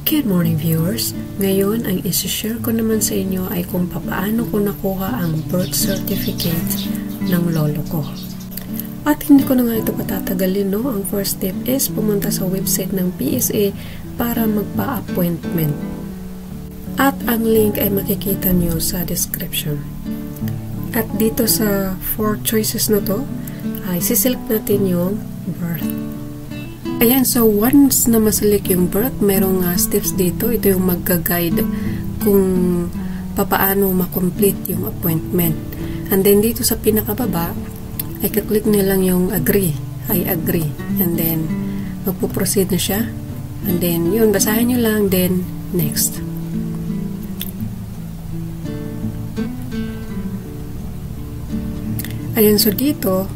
Good morning viewers! Ngayon, ang isi-share ko naman sa inyo ay kung paano ko nakuha ang birth certificate ng lolo ko. At hindi ko na nga ito patatagalin, no? Ang first step is pumunta sa website ng PSA para magpa-appointment. At ang link ay makikita nyo sa description. At dito sa 4 choices na to, ay siselect natin yung birth. Ayan, so once na maselect yung birth, merong steps dito. Ito yung magka-guide kung papaano ma-complete yung appointment. And then dito sa pinakababa, ay kaklik nyo lang yung agree. I agree. And then, magpo-proceed na siya. And then, yun, basahin nyo lang. Then, next. Ayan, so dito,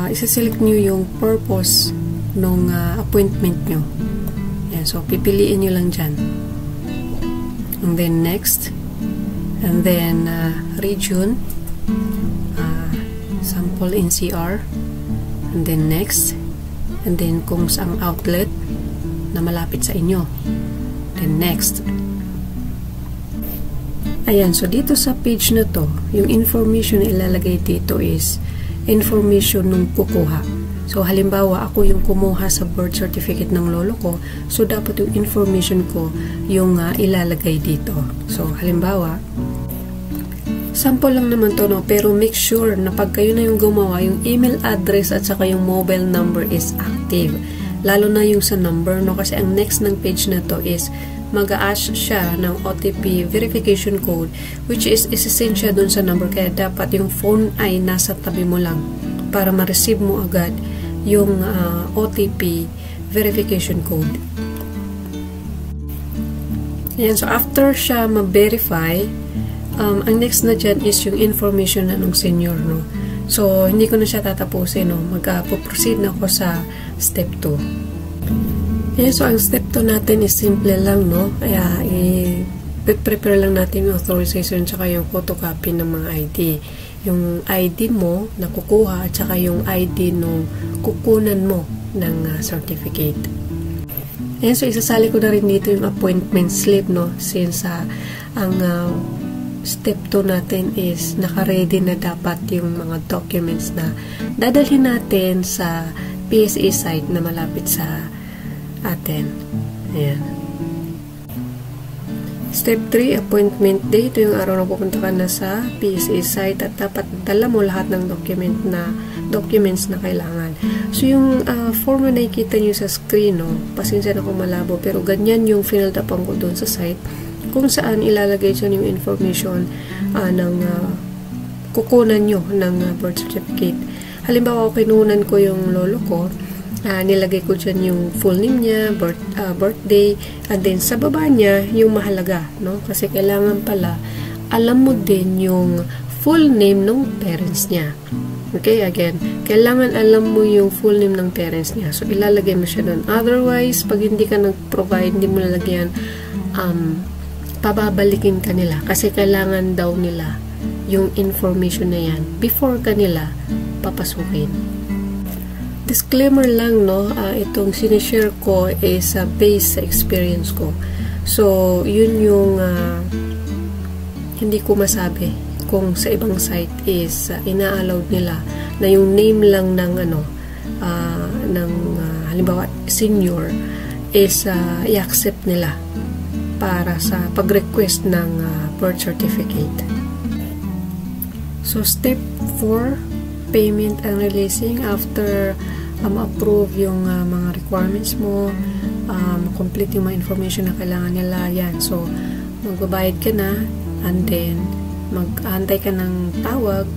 isa-select nyo yung purpose nung appointment nyo. Ayan, so pipiliin nyo lang dyan. And then next. And then region. Sample NCR. And then next. And then kung saang outlet na malapit sa inyo. Then next. Ayan, so dito sa page na to, yung information na ilalagay dito is information nung kukuha. So, halimbawa, ako yung kumuha sa birth certificate ng lolo ko. So, dapat yung information ko yung ilalagay dito. So, halimbawa, sample lang naman to, no? Pero make sure na pag kayo na yung gumawa, yung email address at saka yung mobile number is active. Lalo na yung sa number, no? Kasi ang next ng page na to is mag-a-ask siya ng OTP verification code, which is essential dun sa number. Kaya dapat yung phone ay nasa tabi mo lang para ma-receive mo agad yung OTP verification code. Ayan, so after siya ma-verify, ang next na dyan is yung information na nung senior, no? So, hindi ko na siya tatapusin, no? Mag-proceed na ako sa step 2. Ayan, so ang step 2 natin is simple lang, no? Kaya, i-prepare lang natin yung authorization tsaka yung photocopy ng mga ID. Yung ID mo na kukuha at saka yung ID nung kukunan mo ng certificate. Ayan, so isasali ko na rin dito yung appointment slip, no? Since ang step 2 natin is naka-ready na dapat yung mga documents na dadalhin natin sa PSA site na malapit sa atin. Ayan. Step 3, appointment day. Ito yung araw na pupunta ka na sa PSA site at dapat dala mo lahat ng documents na kailangan. So, yung form na nakikita nyo sa screen, no, pasensya na kung malabo, pero ganyan yung filled up ko doon sa site kung saan ilalagay dyan yung information ng kukunan nyo ng birth certificate. Halimbawa, kinunan ko yung lolo ko, nilagay ko dyan yung full name niya, birthday, and then sa baba niya, yung mahalaga, no? Kasi kailangan pala, alam mo din yung full name ng parents niya. Okay, again, kailangan alam mo yung full name ng parents niya. So, ilalagay mo siya doon. Otherwise, pag hindi ka nag-provide, hindi mo lalagyan, pababalikin ka nila. Kasi kailangan daw nila yung information na yan before kanila papasukin. Disclaimer lang, no, itong sinishare ko is based sa experience ko. So, yun yung hindi ko masabi kung sa ibang site is ina-allowed nila na yung name lang ng halimbawa senior is i-accept nila para sa pag-request ng birth certificate. So, step 4, payment and releasing. After approve yung mga requirements mo, complete yung mga information na kailangan nila, yan. So, magbabayad ka na, and then, mag-aantay ka ng tawag,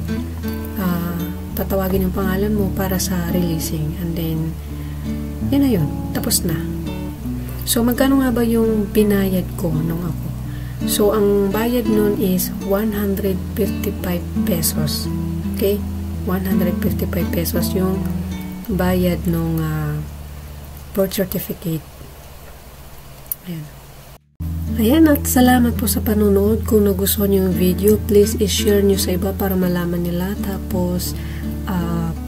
tatawagin yung pangalan mo para sa releasing. And then, yun na yun. Tapos na. So, magkano nga ba yung binayad ko nung ako? So, ang bayad nun is 155 pesos. Okay? 155 pesos yung bayad nung birth certificate. Ayan. Ayan, at salamat po sa panunood. Kung nagustuhan nyo yung video, please i-share nyo sa iba para malaman nila. Tapos,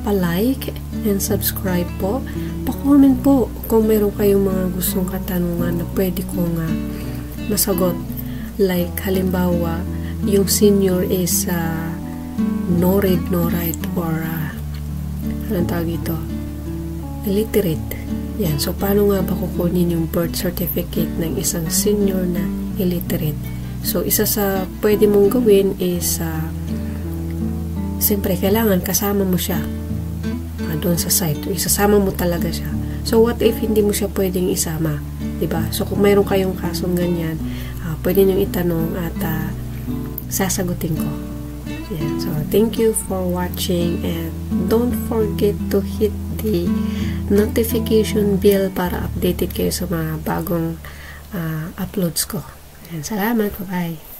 pa-like and subscribe po pa-comment po kung meron kayong mga gustong katanungan na pwede kong masagot. Like, halimbawa, yung senior is no read, no write, or anong tawag ito? Illiterate. Yan. So, paano nga ba kukunin yung birth certificate ng isang senior na illiterate? So, isa sa pwede mong gawin is siyempre, kailangan kasama mo siya doon sa site. Isasama mo talaga siya. So, what if hindi mo siya pwedeng isama? Diba? So, kung mayroon kayong kasong ganyan, pwede nyo itanong at sasagutin ko. Yeah. So, thank you for watching and don't forget to hit the notification bell para updated kayo sa mga bagong uploads ko. And salamat. Bye-bye.